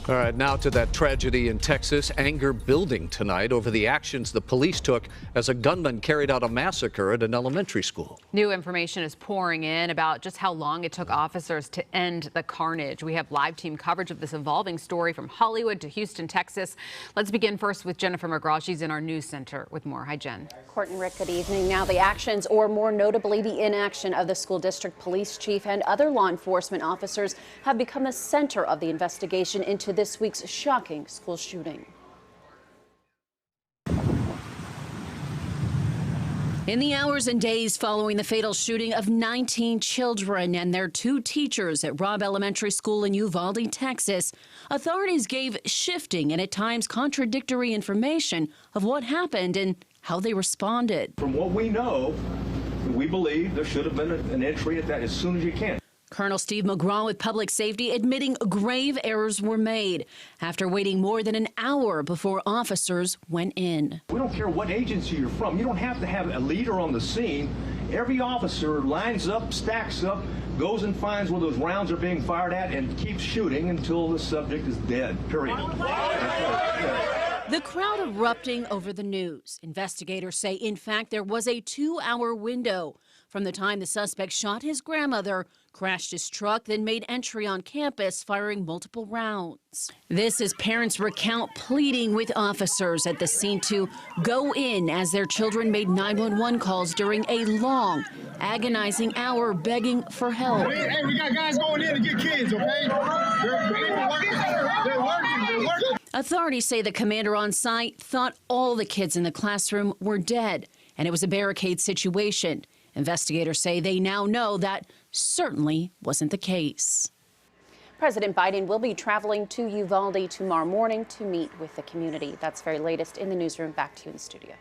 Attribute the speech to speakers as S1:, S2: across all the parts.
S1: All right, now to that tragedy in Texas. Anger building tonight over the actions the police took as a gunman carried out a massacre at an elementary school.
S2: New information is pouring in about just how long it took officers to end the carnage. We have live team coverage of this evolving story from Hollywood to Houston, Texas. Let's begin first with Jennifer McGraw. She's in our news center with more. Hi, Jen.
S3: Court and Rick, good evening. Now the actions, or more notably the inaction of the school district police chief and other law enforcement officers have become the center of the investigation into this week's shocking school shooting.
S4: In the hours and days following the fatal shooting of 19 children and their 2 teachers at Robb Elementary School in Uvalde, Texas, authorities gave shifting and at times contradictory information of what happened and how they responded.
S5: From what we know, we believe there should have been an entry at that as soon as you can.
S4: Colonel Steve McGraw with Public Safety admitting grave errors were made after waiting more than an hour before officers went in.
S5: We don't care what agency you're from. You don't have to have a leader on the scene. Every officer lines up, stacks up, goes and finds where those rounds are being fired at and keeps shooting until the subject is dead, period.
S4: The crowd erupting over the news. Investigators say, in fact, there was a 2-hour window from the time the suspect shot his grandmother, crashed his truck, then made entry on campus, firing multiple rounds. This is parents recount pleading with officers at the scene to go in as their children made 911 calls during a long, agonizing hour begging for help.
S6: Hey, we got guys going in to get kids, okay? They're working.
S4: Authorities say the commander on site thought all the kids in the classroom were dead, and it was a barricade situation. Investigators say they now know that certainly wasn't the case.
S3: President Biden will be traveling to Uvalde tomorrow morning to meet with the community. That's very latest in the newsroom. Back to you in the studio.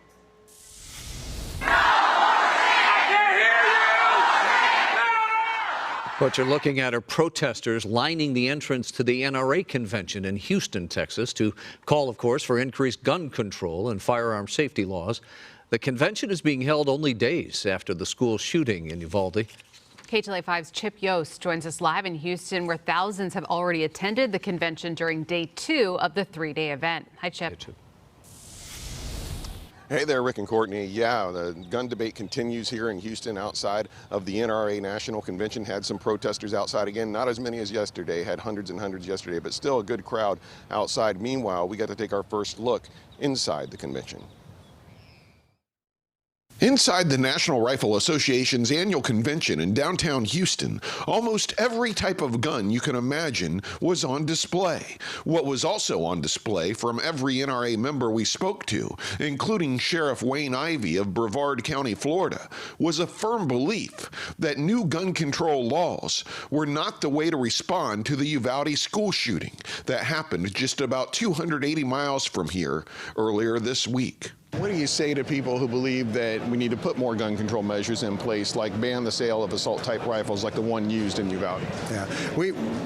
S1: What you're looking at are protesters lining the entrance to the NRA convention in Houston, Texas, to call, of course, for increased gun control and firearm safety laws. The convention is being held only days after the school shooting in Uvalde.
S2: KTLA 5's Chip Yost joins us live in Houston, where thousands have already attended the convention during day 2 of the 3-day event. Hi, Chip.
S1: Hey, Chip.
S7: Hey there, Rick and Courtney. Yeah, the gun debate continues here in Houston outside of the NRA National Convention. Had some protesters outside again, not as many as yesterday, had hundreds and hundreds yesterday, but still a good crowd outside. Meanwhile, we got to take our first look inside the convention. Inside the National Rifle Association's annual convention in downtown Houston, almost every type of gun you can imagine was on display. What was also on display from every NRA member we spoke to, including Sheriff Wayne Ivey of Brevard County, Florida, was a firm belief that new gun control laws were not the way to respond to the Uvalde school shooting that happened just about 280 miles from here earlier this week.
S8: What do you say to people who believe that we need to put more gun control measures in place, like ban the sale of assault-type rifles like the one used in Uvalde?
S9: Yeah,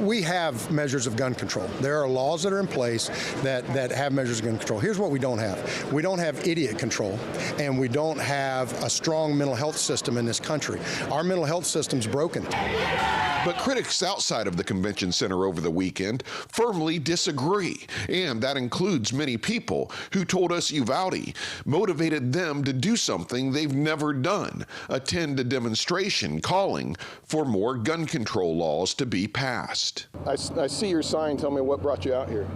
S9: we have measures of gun control. There are laws that are in place that have measures of gun control. Here's what we don't have. We don't have idiot control, and we don't have a strong mental health system in this country. Our mental health system's broken.
S7: But critics outside of the convention center over the weekend firmly disagree, and that includes many people who told us Uvalde motivated them to do something they've never done, attend a demonstration calling for more gun control laws to be passed.
S8: I see your sign. Tell me what brought you out here.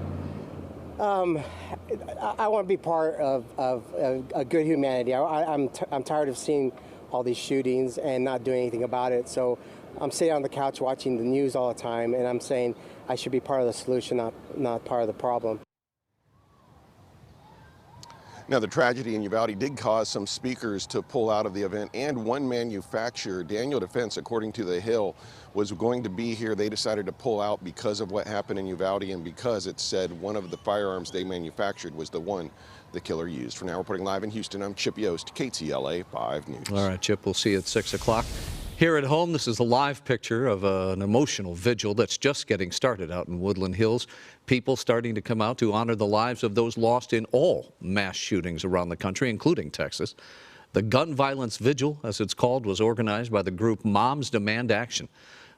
S10: I want to be part of a good humanity. I'm tired of seeing all these shootings and not doing anything about it. So I'm sitting on the couch watching the news all the time, and I'm saying I should be part of the solution, not part of the problem.
S7: Now, the tragedy in Uvalde did cause some speakers to pull out of the event, and one manufacturer, Daniel Defense, according to The Hill, was going to be here. They decided to pull out because of what happened in Uvalde and because it said one of the firearms they manufactured was the one the killer used. For now, reporting live in Houston, I'm Chip Yost, KTLA 5 News.
S1: All right, Chip, we'll see you at 6 o'clock. Here at home, this is a live picture of an emotional vigil that's just getting started out in Woodland Hills. People starting to come out to honor the lives of those lost in all mass shootings around the country, including Texas. The Gun Violence Vigil, as it's called, was organized by the group Moms Demand Action.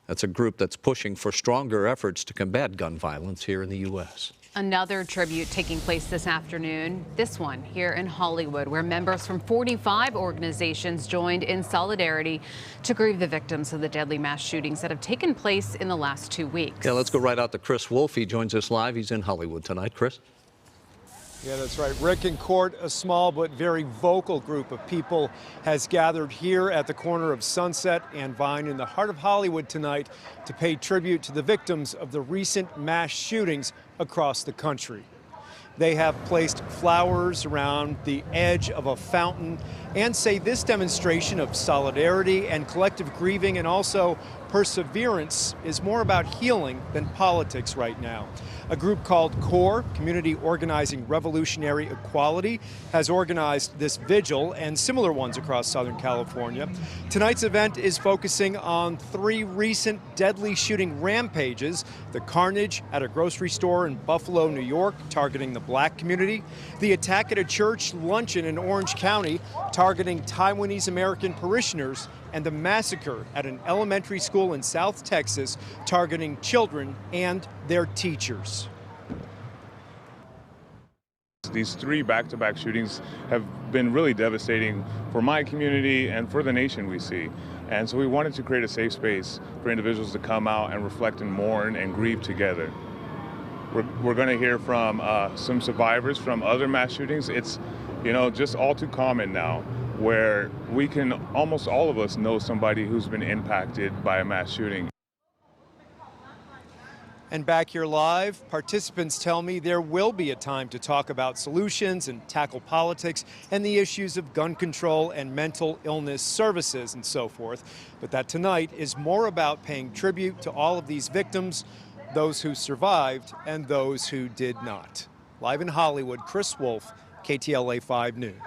S1: That's a group that's pushing for stronger efforts to combat gun violence here in the U.S.
S2: Another tribute taking place this afternoon, this one here in Hollywood, where members from 45 organizations joined in solidarity to grieve the victims of the deadly mass shootings that have taken place in the last 2 weeks.
S1: Yeah, let's go right out to Chris Wolf. He joins us live. He's in Hollywood tonight. Chris?
S11: Yeah, that's right. Rick in Court, a small but very vocal group of people has gathered here at the corner of Sunset and Vine in the heart of Hollywood tonight to pay tribute to the victims of the recent mass shootings across the country. They have placed flowers around the edge of a fountain and say this demonstration of solidarity and collective grieving and also perseverance is more about healing than politics right now. A group called CORE, Community Organizing Revolutionary Equality, has organized this vigil and similar ones across Southern California. Tonight's event is focusing on 3 recent deadly shooting rampages: the carnage at a grocery store in Buffalo, New York, targeting the black community; the attack at a church luncheon in Orange County, targeting Taiwanese American parishioners; and the massacre at an elementary school in South Texas, targeting children and their teachers.
S12: These 3 back-to-back shootings have been really devastating for my community and for the nation we see. And so we wanted to create a safe space for individuals to come out and reflect and mourn and grieve together. We're going to hear from some survivors from other mass shootings. It's, just all too common now, where we can, almost all of us know somebody who's been impacted by a mass shooting.
S11: And back here live, participants tell me there will be a time to talk about solutions and tackle politics and the issues of gun control and mental illness services and so forth. But that tonight is more about paying tribute to all of these victims, those who survived and those who did not. Live in Hollywood, Chris Wolf, KTLA 5 News.